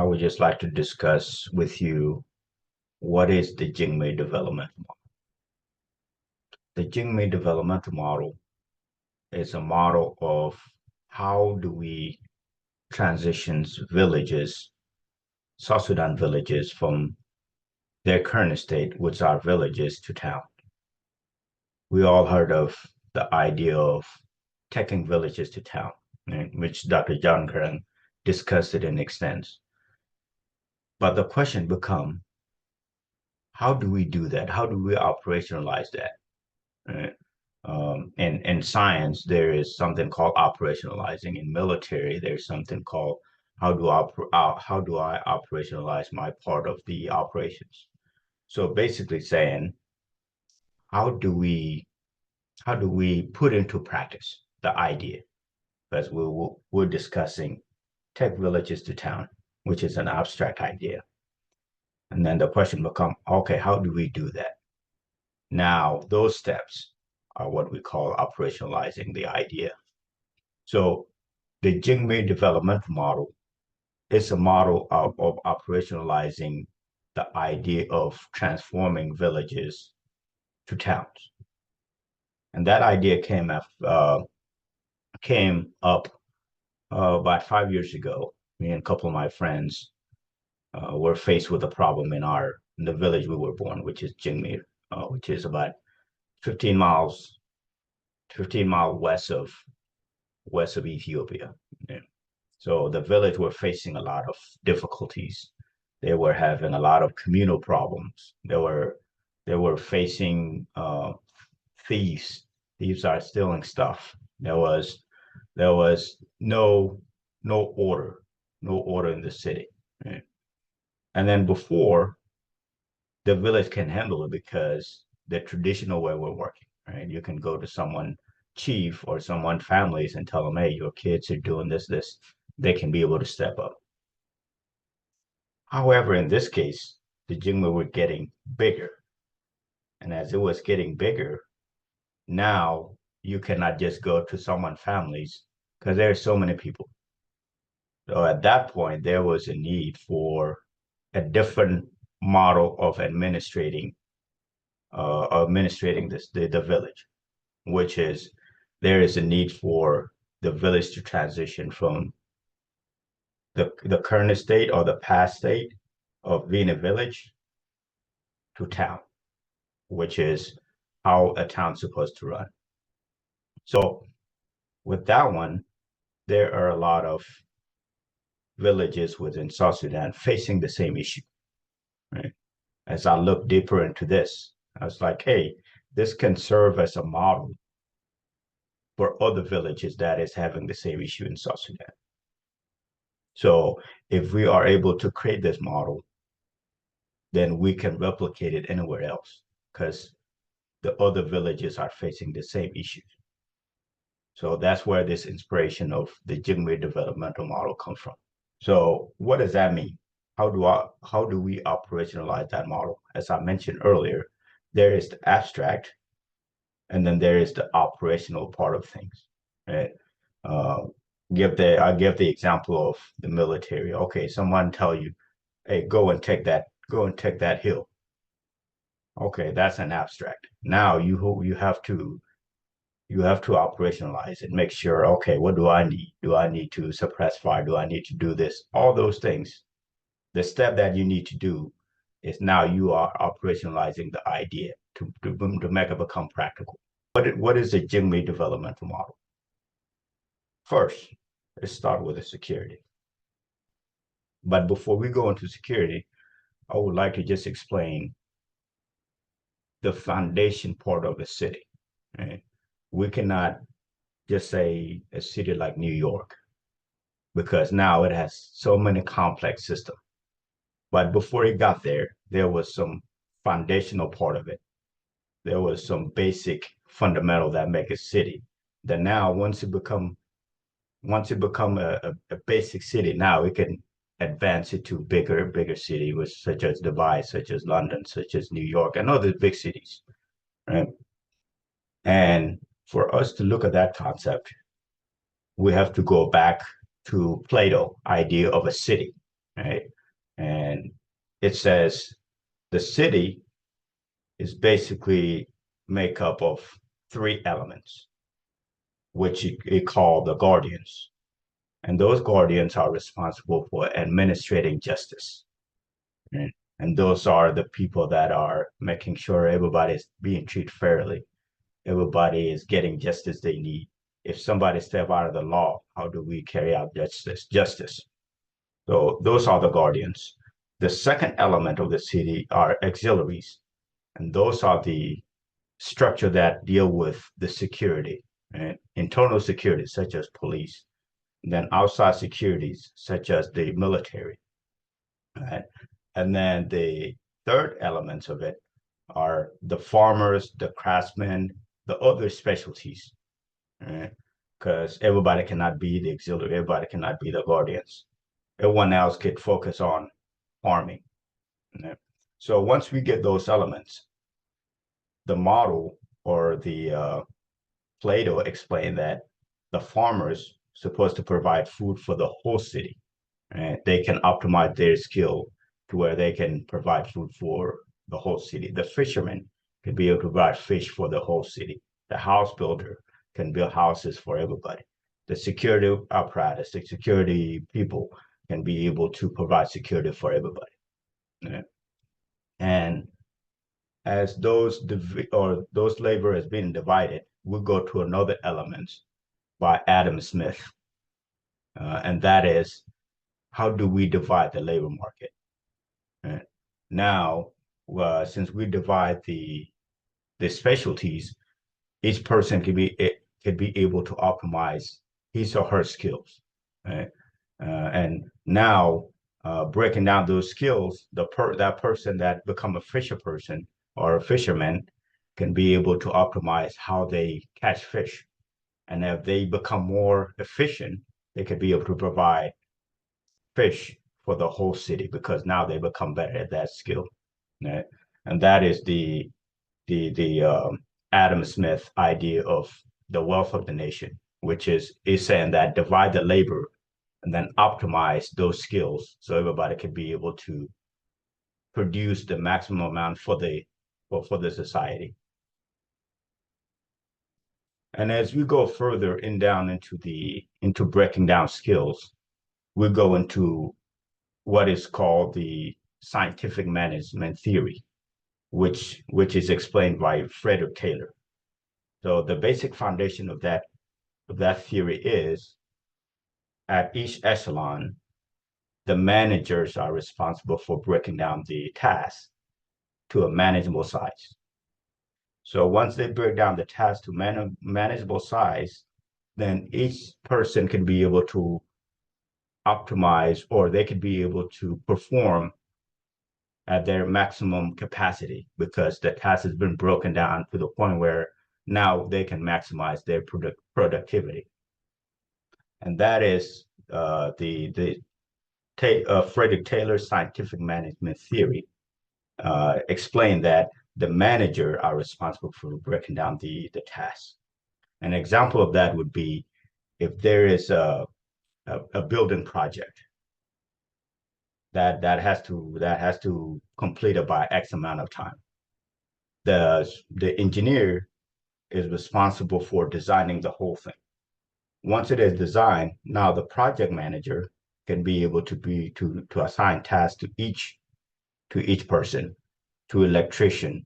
would just like to discuss with you what is the Jikmir developmental model. The Jikmir developmental model is a model of how do we transition villages, South Sudan villages, from their current state, which are villages, to town. We all heard of the idea of taking villages to town, right, which Dr. John Grant discussed it in extent. But the question becomes, how do we do that? How do we operationalize that? Right? In science, there is something called operationalizing. In military, there's something called how do I operationalize my part of the operations? So basically saying, how do we put into practice the idea? Because we're discussing take villages to town, which is an abstract idea. And then the question becomes, okay, how do we do that? Now, those steps are what we call operationalizing the idea. So the Jikmir developmental model is a model of operationalizing the idea of transforming villages to towns. And that idea came up about 5 years ago. Me and a couple of my friends were faced with a problem in the village we were born, which is Jikmir, which is about 15 miles west of Ethiopia. Yeah. So the village were facing a lot of difficulties. They were having a lot of communal problems. They were facing thieves. Thieves are stealing stuff. There was no order in the city. Right? And then before, the village can handle it because the traditional way we're working. Right? You can go to someone chief or someone families and tell them, hey, your kids are doing this. They can be able to step up. However, in this case, the Jikmir were getting bigger. And as it was getting bigger, now you cannot just go to someone's families because there are so many people. So at that point, there was a need for a different model of administrating the village, which is there is a need for the village to transition from the current state or the past state of being a village to town, which is how a town's supposed to run. So with that one, there are a lot of villages within South Sudan facing the same issue, right? As I look deeper into this, I was like, hey, this can serve as a model for other villages that is having the same issue in South Sudan. So if we are able to create this model, then we can replicate it anywhere else because the other villages are facing the same issues. So that's where this inspiration of the Jikmir developmental model comes from. So what does that mean? How do we operationalize that model? As I mentioned earlier, there is the abstract, and then there is the operational part of things. Right? I give the example of the military. Okay, someone tell you, hey, go and take that hill. Okay, that's an abstract. Now you have to operationalize it, make sure, okay, what do I need? Do I need to suppress fire? Do I need to do this? All those things. The step that you need to do is now you are operationalizing the idea to make it become practical. What is the Jikmir developmental model? First, let's start with the security. But before we go into security, I would like to just explain the foundation part of a city. Right? We cannot just say a city like New York because now it has so many complex systems. But before it got there, there was some foundational part of it. There was some basic fundamental that make a city. That now, once it become a basic city, now it can advance it to bigger city, such as Dubai, such as London, such as New York, and other big cities, right? And for us to look at that concept, we have to go back to Plato idea of a city, right? it says the city is basically made up of three elements, which it called the guardians. And those guardians are responsible for administrating justice. Right? And those are the people that are making sure everybody's being treated fairly. Everybody is getting justice they need. If somebody step out of the law, how do we carry out justice? So those are the guardians. The second element of the city are auxiliaries, and those are the structure that deal with the security, right? Internal security, such as police, and then outside securities, such as the military, right? And then the third elements of it are the farmers, the craftsmen, the other specialties, right? Because everybody cannot be the auxiliary, everybody cannot be the guardians. Everyone else could focus on farming. Right? So once we get those elements, the model or the Plato explained that the farmers supposed to provide food for the whole city. Right? They can optimize their skill to where they can provide food for the whole city. The fishermen can be able to provide fish for the whole city. The house builder can build houses for everybody. The security apparatus, the security people can be able to provide security for everybody. Right? And as those labor has been divided, we go to another element by Adam Smith, and that is how do we divide the labor market? Right? Now, since we divide the specialties, each person could be able to optimize his or her skills, right? And now, breaking down those skills, that person that become a fisher person or a fisherman can be able to optimize how they catch fish. And if they become more efficient, they could be able to provide fish for the whole city because now they become better at that skill. Right? And that is the Adam Smith idea of the wealth of the nation, which is saying that divide the labor and then optimize those skills so everybody can be able to produce the maximum amount for the society. And as we go further in down into breaking down skills, we go into what is called the scientific management theory, which is explained by Frederick Taylor. So the basic foundation of that theory is at each echelon, the managers are responsible for breaking down the task to a manageable size. So once they break down the task to manageable size, then each person can be able to optimize or they could be able to perform at their maximum capacity because the task has been broken down to the point where now they can maximize their productivity. And that is Frederick Taylor's scientific management theory explained that the manager are responsible for breaking down the task. An example of that would be if there is a building project that has to complete it by X amount of time. The engineer is responsible for designing the whole thing. Once it is designed, now the project manager can be able to assign tasks to each person, to electrician,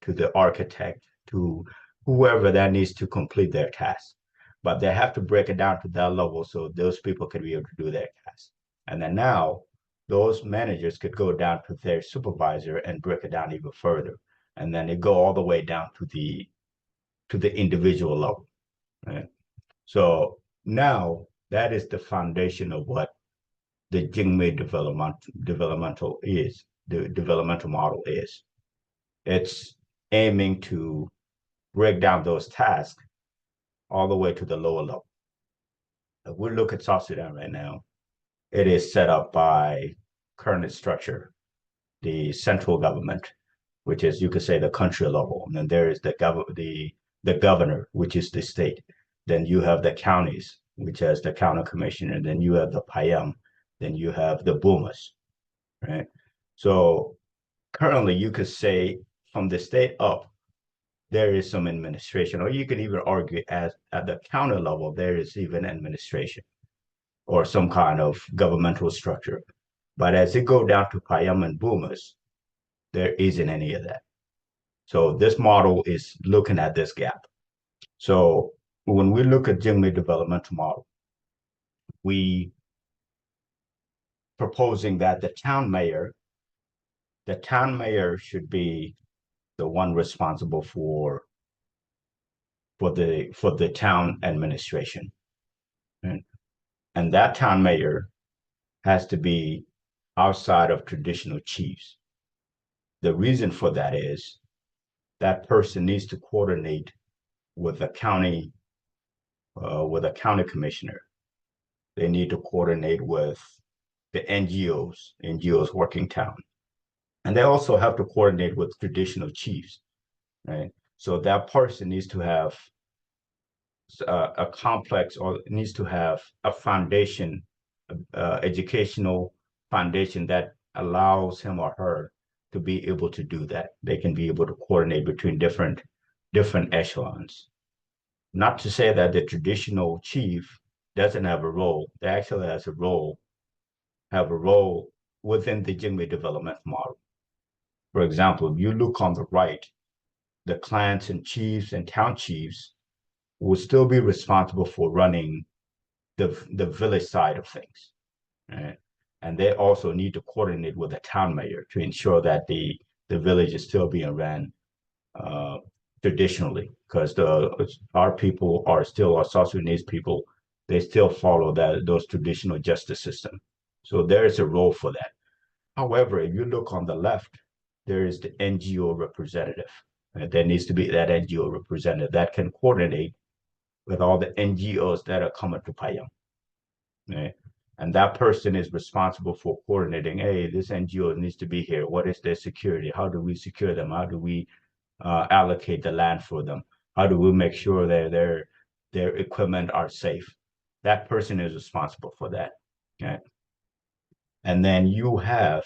to the architect, to whoever that needs to complete their task. But they have to break it down to that level so those people can be able to do their task. And then now those managers could go down to their supervisor and break it down even further. And then it go all the way down to the individual level. Right? So now that is the foundation of what the Jingmei developmental is, the developmental model is. It's aiming to break down those tasks all the way to the lower level. If we look at South Sudan right now, it is set up by current structure, the central government, which is you could say the country level. And then there is the governor, which is the state. Then you have the counties, which has the county commissioner. Then you have the PM. Then you have the boomers, right? So currently, you could say from the state up, there is some administration, or you can even argue as at the county level, there is even administration or some kind of governmental structure. But as it go down to Payam and Boomers, there isn't any of that. So this model is looking at this gap. So when we look at Jingmei developmental model, we proposing that the town mayor should be the one responsible for the town administration. And, and that town mayor has to be outside of traditional chiefs. The reason for that is that person needs to coordinate with with a county commissioner. They need to coordinate with the NGOs working town. And they also have to coordinate with traditional chiefs, right? So that person needs to have a complex or needs to have a foundation, educational foundation that allows him or her to be able to do that. They can be able to coordinate between different echelons. Not to say that the traditional chief doesn't have a role. They actually have a role within the Jingmei development model. For example, if you look on the right, the clans and chiefs and town chiefs will still be responsible for running the village side of things. Right? And they also need to coordinate with the town mayor to ensure that the village is still being ran uh, traditionally, because our people are still our South Sudanese people. They still follow those traditional justice system. So there is a role for that. However, if you look on the left, there is the NGO representative. There needs to be that NGO representative that can coordinate with all the NGOs that are coming to Payam. Right? And that person is responsible for coordinating, hey, this NGO needs to be here. What is their security? How do we secure them? How do we allocate the land for them? How do we make sure that their equipment are safe? That person is responsible for that. Okay. And then you have,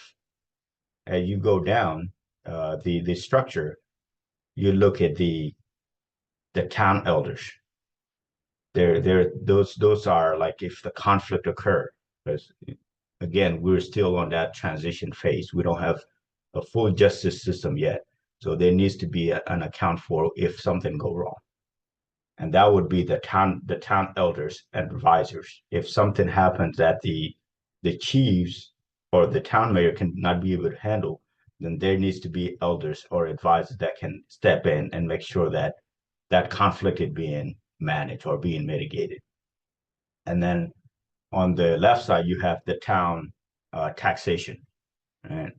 as you go down the structure, you look at the town elders. Those are like if the conflict occur, because again, we're still on that transition phase. We don't have a full justice system yet. So there needs to be an account for if something go wrong. And that would be the town elders and advisors. If something happens that the chiefs or the town mayor cannot be able to handle, then there needs to be elders or advisors that can step in and make sure that that conflict is being managed or being mitigated. And then on the left side, you have the town taxation. And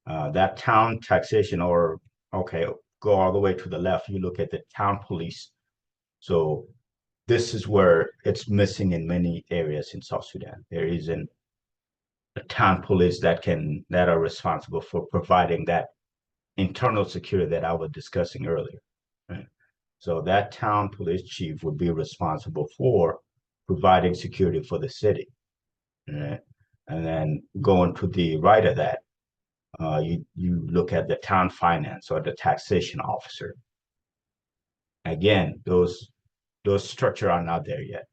that town taxation, or okay, go all the way to the left, you look at the town police. So this is where it's missing in many areas in South Sudan. There isn't a town police that are responsible for providing that internal security that I was discussing earlier. Right? So that town police chief would be responsible for providing security for the city. Right? And then going to the right of that, you look at the town finance or the taxation officer. Again, those structure are not there yet.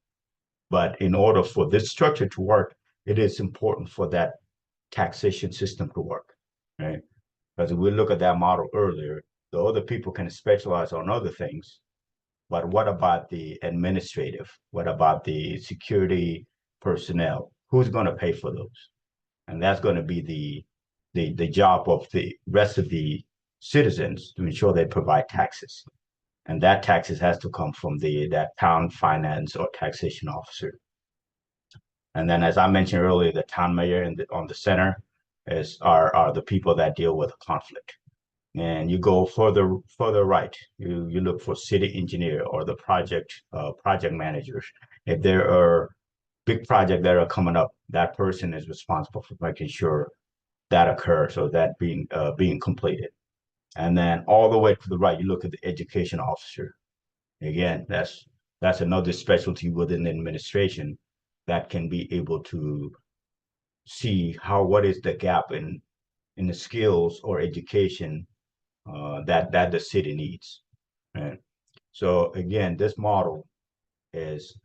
But in order for this structure to work, it is important for that taxation system to work, right? Because if we look at that model earlier, the other people can specialize on other things, but what about the administrative? What about the security personnel? Who's going to pay for those? And that's going to be the job of the rest of the citizens to ensure they provide taxes. And that taxes has to come from that town finance or taxation officer. And then, as I mentioned earlier, the town mayor on the center are the people that deal with conflict. And you go further right, you look for city engineer or the project managers. If there are big projects that are coming up, that person is responsible for making sure that occurs or that being completed. And then all the way to the right, you look at the education officer. Again, that's another specialty within the administration that can be able to see what is the gap in the skills or education that the city needs. Right? So again, this model is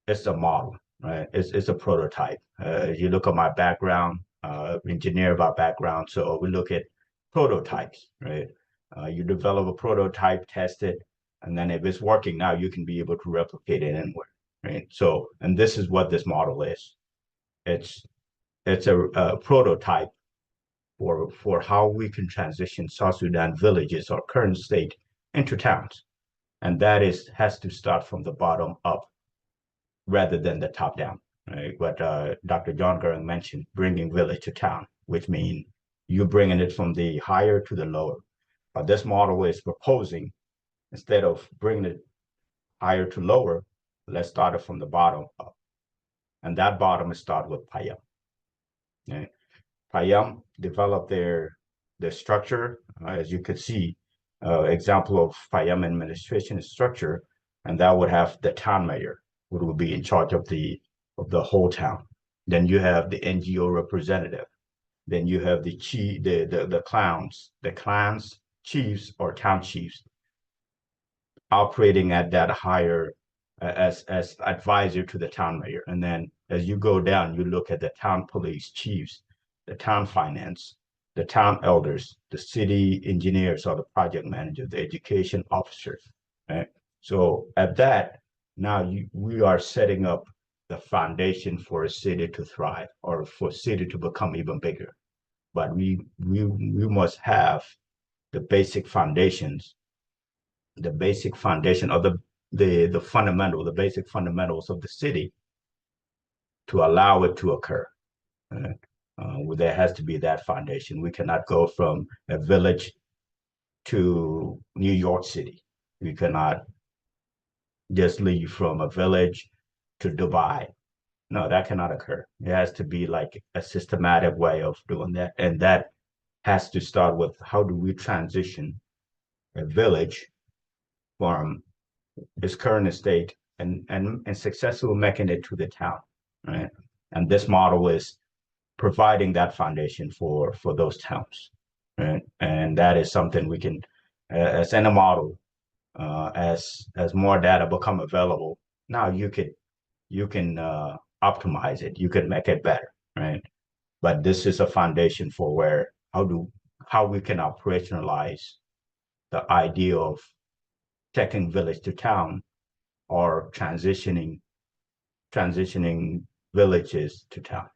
it's a model, right? It's a prototype. You look at my background, engineer by background, so we look at prototypes, right? You develop a prototype, test it, and then if it's working now, you can be able to replicate it anywhere, right? So, and this is what this model is. It's it's a prototype for how we can transition South Sudan villages or current state into towns, and that is has to start from the bottom up rather than the top down. Right? What Dr. John Gurring mentioned, bringing village to town, which means you bringing it from the higher to the lower. But this model is proposing instead of bringing it higher to lower, let's start it from the bottom up, and that bottom is start with Payam. Right? Payam developed their structure, as you could see, example of Payam administration structure, and that would have the town mayor, who would be in charge of the whole town. Then you have the NGO representative. Then you have the chief, the clans, chiefs or town chiefs operating at that higher as advisor to the town mayor. And then as you go down, you look at the town police chiefs, the town finance, the town elders, the city engineers or the project managers, the education officers. Right? So at that, now we are setting up the foundation for a city to thrive or for a city to become even bigger. But we must have the basic foundations, the basic foundation of the fundamental, the basic fundamentals of the city to allow it to occur. There has to be that foundation. We cannot go from a village to New York City. We cannot just leave from a village to Dubai. No, that cannot occur. It has to be like a systematic way of doing that. And that has to start with how do we transition a village from its current state and successfully making it to the town, right? And this model is providing that foundation for those towns, right? And that is something we can, as in a model, as more data become available, now you can optimize it, you can make it better, right? But this is a foundation for where how we can operationalize the idea of taking village to town or transitioning villages to town.